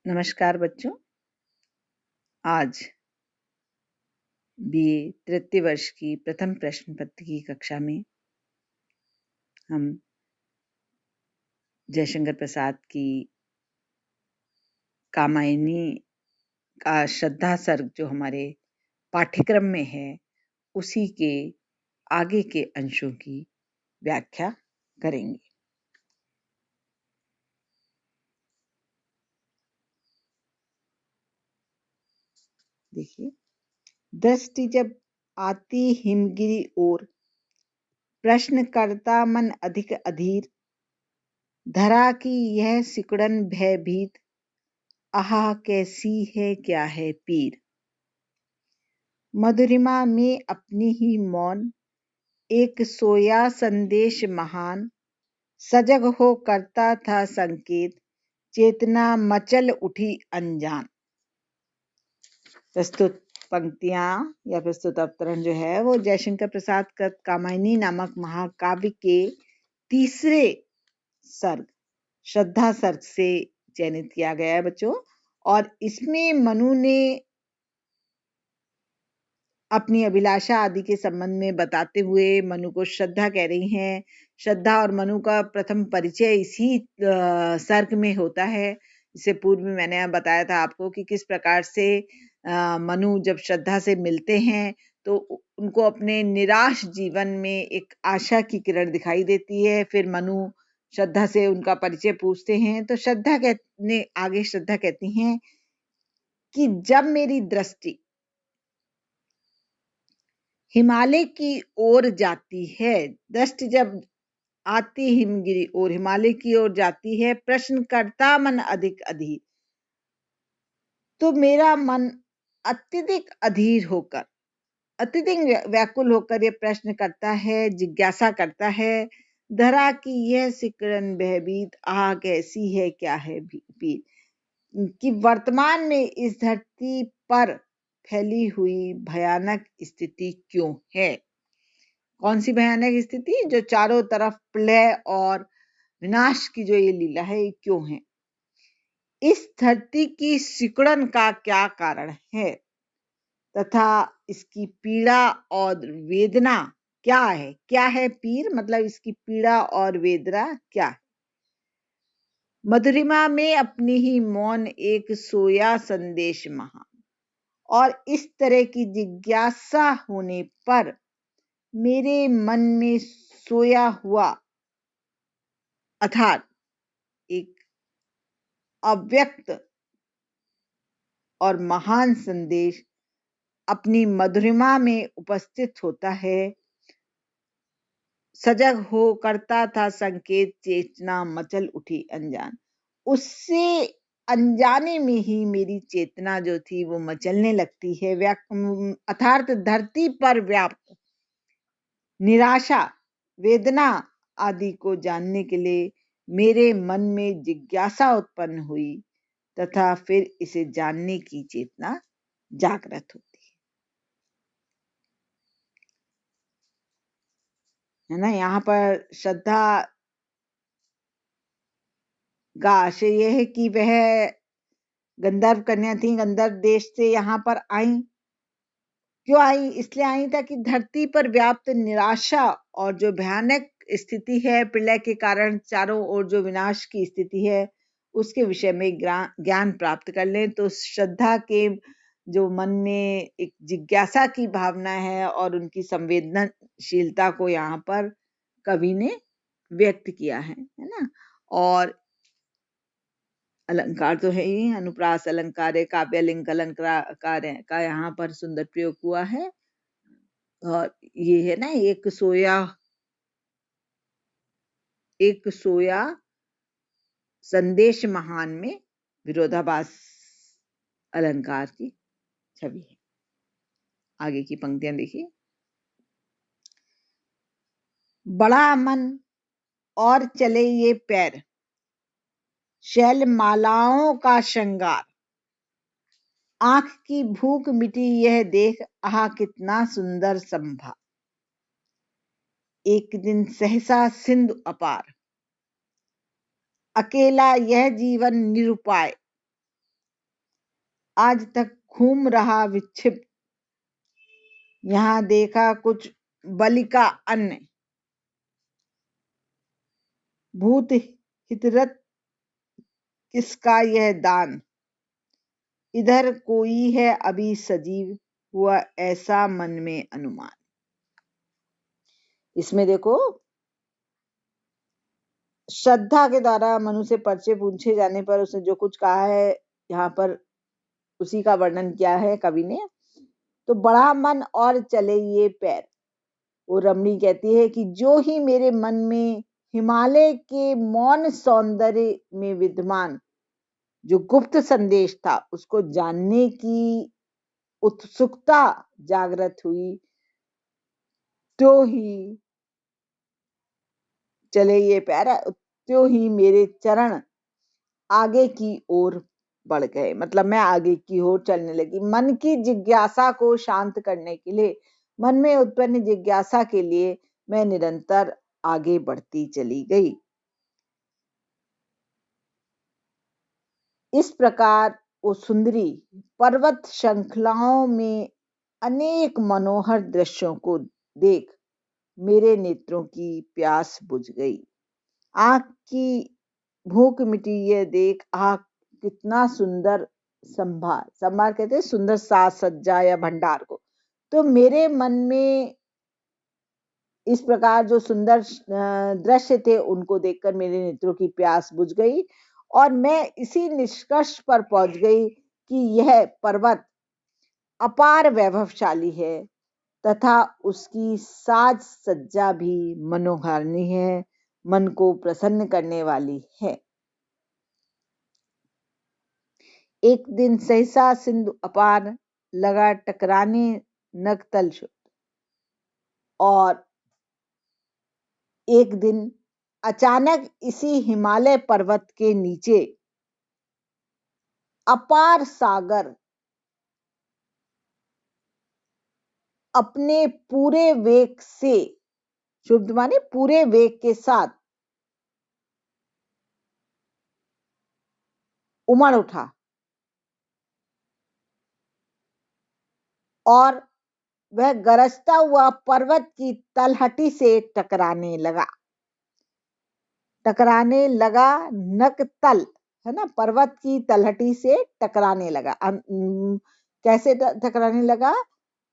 नमस्कार बच्चों। आज बीए तृतीय वर्ष की प्रथम प्रश्न पत्र की कक्षा में हम जयशंकर प्रसाद की कामायनी का श्रद्धा सर्ग जो हमारे पाठ्यक्रम में है उसी के आगे के अंशों की व्याख्या करेंगे। देखिए, दृष्टि जब आती हिमगिरी ओर, प्रश्न करता मन अधिक अधीर, धरा की यह सिकुड़न भयभीत, आहा कैसी है क्या है पीर। मधुरिमा में अपनी ही मौन, एक सोया संदेश महान, सजग हो करता था संकेत, चेतना मचल उठी अनजान। प्रस्तुत पंक्तियां या प्रस्तुत अवतरण जो है वो जयशंकर प्रसाद कृत कामायनी नामक महाकाव्य के तीसरे सर्ग श्रद्धा सर्ग से चयनित किया गया है बच्चों। और इसमें मनु ने अपनी अभिलाषा आदि के संबंध में बताते हुए मनु को श्रद्धा कह रही हैं। श्रद्धा और मनु का प्रथम परिचय इसी सर्ग में होता है। इससे पूर्व में मैंने बताया था आपको कि किस प्रकार से मनु जब श्रद्धा से मिलते हैं तो उनको अपने निराश जीवन में एक आशा की किरण दिखाई देती है। फिर मनु श्रद्धा से उनका परिचय पूछते हैं तो श्रद्धा कहती हैं कि जब मेरी दृष्टि हिमालय की ओर जाती है, दृष्टि जब आती हिमगिरी और हिमालय की ओर जाती है, प्रश्न करता मन अधिक अधीर, तो मेरा मन अत्यधिक अधीर होकर, अत्यधिक व्याकुल होकर ये प्रश्न करता है, जिज्ञासा करता है, धरा की यह सिकरन भयभीत, आह कैसी है क्या है पीर, कि वर्तमान में इस धरती पर फैली हुई भयानक स्थिति क्यों है। कौन सी भयानक स्थिति? जो चारों तरफ प्रलय और विनाश की जो ये लीला है ये क्यों है। इस धरती की सिकुड़न का क्या कारण है तथा इसकी पीड़ा और वेदना क्या है। क्या है पीर? मतलब इसकी पीड़ा और वेदना क्या है। मधुरिमा में अपनी ही मौन, एक सोया संदेश महान। और इस तरह की जिज्ञासा होने पर मेरे मन में सोया हुआ अर्थात एक अव्यक्त और महान संदेश अपनी मधुरिमा में उपस्थित होता है। सजग हो करता था संकेत, चेतना मचल उठी अनजान। उससे अनजाने में ही मेरी चेतना जो थी वो मचलने लगती है। अर्थात धरती पर व्याप्त निराशा, वेदना आदि को जानने के लिए मेरे मन में जिज्ञासा उत्पन्न हुई तथा फिर इसे जानने की चेतना जागृत होती है ना। यहाँ पर श्रद्धा का आशय यह है कि वह गंधर्व कन्या थी, गंधर्व देश से यहाँ पर आई। क्यों आई? इसलिए आई ताकि धरती पर व्याप्त निराशा और जो भयानक स्थिति है, प्रलय के कारण चारों ओर जो विनाश की स्थिति है, उसके विषय में ज्ञान प्राप्त कर लें। तो श्रद्धा के जो मन में एक जिज्ञासा की भावना है और उनकी संवेदनशीलता को यहाँ पर कवि ने व्यक्त किया है ना। और अलंकार तो है ही, अनुप्रास अलंकार है, काव्यलिंग अलंकार का यहाँ पर सुंदर प्रयोग हुआ है। और ये है ना, एक सोया संदेश महान में विरोधाभास अलंकार की छवि है। आगे की पंक्तियां देखिए। बड़ा मन और चले ये पैर, शैल मालाओं का श्रृंगार, आंख की भूख मिटी यह देख, आहा कितना सुंदर संभा। एक दिन सहसा सिंधु अपार, अकेला यह जीवन निरुपाय, आज तक घूम रहा विक्षिप्त, यहाँ देखा कुछ बलि का अन्न, भूत हितरत किसका यह दान, इधर कोई है अभी सजीव, हुआ ऐसा मन में अनुमान। इसमें देखो, श्रद्धा के द्वारा मनु से परिचय पूछे जाने पर उसने जो कुछ कहा है, यहाँ पर उसी का वर्णन किया है कवि ने। तो बड़ा मन और चले ये पैर, वो रमणी कहती है कि जो ही मेरे मन में हिमालय के मौन सौंदर्य में विद्यमान जो गुप्त संदेश था, उसको जानने की उत्सुकता जागृत हुई, तो ही चले ये पैर, तो ही मेरे चरण आगे की ओर बढ़ गए। मतलब मैं आगे की ओर चलने लगी। मन की जिज्ञासा को शांत करने के लिए, मन में उत्पन्न जिज्ञासा के लिए मैं निरंतर आगे बढ़ती चली गई। इस प्रकार वो सुंदरी पर्वत श्रृंखलाओं में अनेक मनोहर दृश्यों को देख मेरे नेत्रों की प्यास बुझ गई। आंख की भूख मिटी ये देख, आह कितना सुंदर संभार, संभार कहते हैं सुंदर साज सज्जा या भंडार को। तो मेरे मन में इस प्रकार जो सुंदर दृश्य थे, उनको देखकर मेरे नेत्रों की प्यास बुझ गई और मैं इसी निष्कर्ष पर पहुंच गई कि यह पर्वत अपार वैभवशाली है तथा उसकी साज सज्जा भी मनोहारिणी है, मन को प्रसन्न करने वाली है। एक दिन सहसा सिंधु अपार लगा टकराने नगतल शुद्ध, और एक दिन अचानक इसी हिमालय पर्वत के नीचे अपार सागर अपने पूरे वेग से, शुद्ध माने पूरे वेग के साथ उमड़ उठा और वह गरजता हुआ पर्वत की तलहटी से टकराने लगा। टकराने लगा नकतल, है ना, पर्वत की तलहटी से टकराने लगा। कैसे टकराने लगा?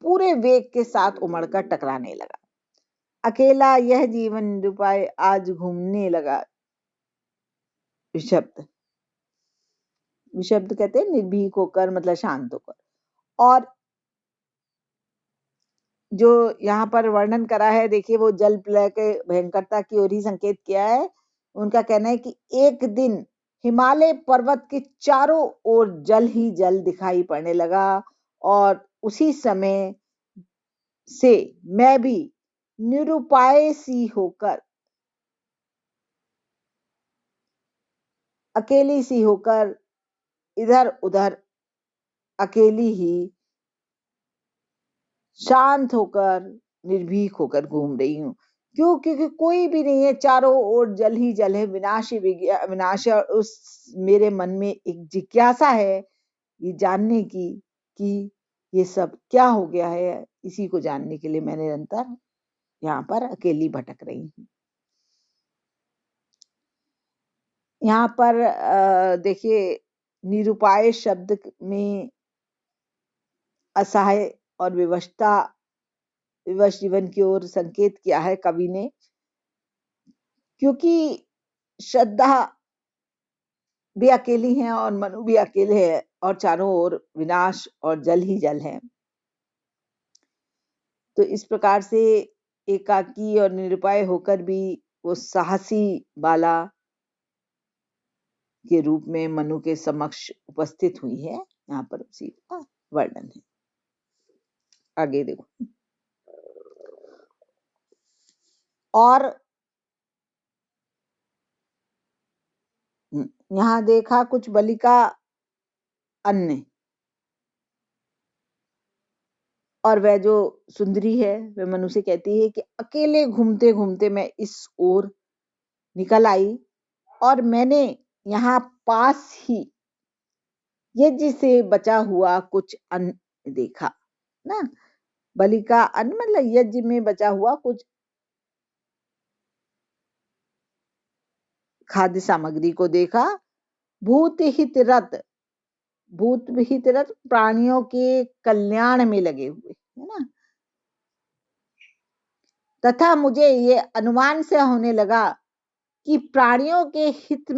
पूरे वेग के साथ उमड़कर टकराने लगा। अकेला यह जीवन निरुपाय आज घूमने लगा। विशब्द, विशब्द कहते हैं निर्भीक होकर, मतलब शांत होकर। और जो यहाँ पर वर्णन करा है, देखिए, वो जल प्रलय के भयंकरता की ओर ही संकेत किया है। उनका कहना है कि एक दिन हिमालय पर्वत के चारों ओर जल ही जल दिखाई पड़ने लगा और उसी समय से मैं भी निरुपाय सी होकर, अकेली सी होकर इधर उधर अकेली ही शांत होकर, निर्भीक होकर घूम रही हूँ। क्यों? क्योंकि कोई भी नहीं है, चारों ओर जल ही जल है, विनाश ही विनाश है। और उस मेरे मन में एक जिज्ञासा है ये जानने की कि ये सब क्या हो गया है। इसी को जानने के लिए मैं निरंतर यहाँ पर अकेली भटक रही हूँ। यहाँ पर देखिए, निरुपाय शब्द में असहाय और विवश जीवन की ओर संकेत किया है कवि ने, क्योंकि श्रद्धा भी अकेली है और मनु भी अकेले है और चारों ओर विनाश और जल ही जल है। तो इस प्रकार से एकाकी और निरुपाय होकर भी वो साहसी बाला के रूप में मनु के समक्ष उपस्थित हुई है। यहाँ पर उसी का वर्णन है। आगे देखो, और यहाँ देखा कुछ बलि का अन्न, और वह जो सुंदरी है वह मनु से कहती है कि अकेले घूमते घूमते मैं इस ओर निकल आई और मैंने यहाँ पास ही यज्ञ से बचा हुआ कुछ अन्न देखा ना। बलि का अन्न मतलब यज्ञ में बचा हुआ कुछ खाद्य सामग्री को देखा। भूत हित रत, भूत हित रत प्राणियों के कल्याण में लगे हुए है ना। तथा मुझे ये अनुमान से होने लगा कि प्राणियों के हित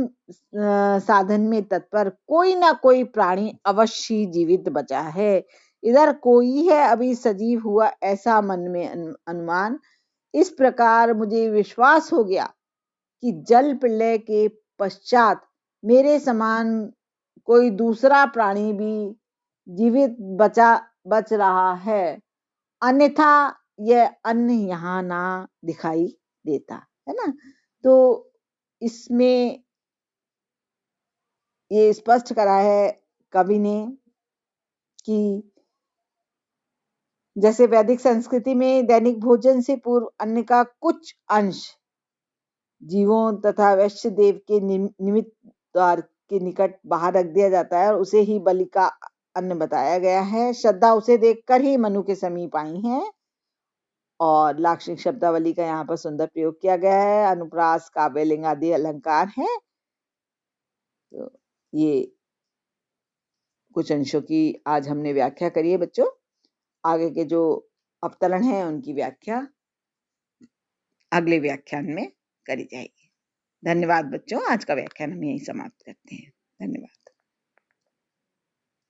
साधन में तत्पर कोई ना कोई प्राणी अवश्य जीवित बचा है। इधर कोई है अभी सजीव हुआ, ऐसा मन में अनुमान। इस प्रकार मुझे विश्वास हो गया कि जल प्रलय के पश्चात मेरे समान कोई दूसरा प्राणी भी जीवित बच रहा है, अन्यथा यह अन्न यहाँ ना दिखाई देता है ना। तो इसमें ये स्पष्ट करा है कवि ने कि जैसे वैदिक संस्कृति में दैनिक भोजन से पूर्व अन्न का कुछ अंश जीवों तथा वैश्य देव के निमित्त द्वार के निकट बाहर रख दिया जाता है और उसे ही बलि का अन्न बताया गया है। श्रद्धा उसे देखकर ही मनु के समीप आई है और लाक्षणिक शब्दावली का यहाँ पर सुंदर प्रयोग किया गया है। अनुप्रास, काव्यलिंग आदि अलंकार हैं। तो ये कुछ अंशों की आज हमने व्याख्या करी है बच्चों। आगे के जो अवतरण है उनकी व्याख्या अगले व्याख्यान में करी जाएगी। धन्यवाद बच्चों, आज का व्याख्यान हम यहीं समाप्त करते हैं। धन्यवाद।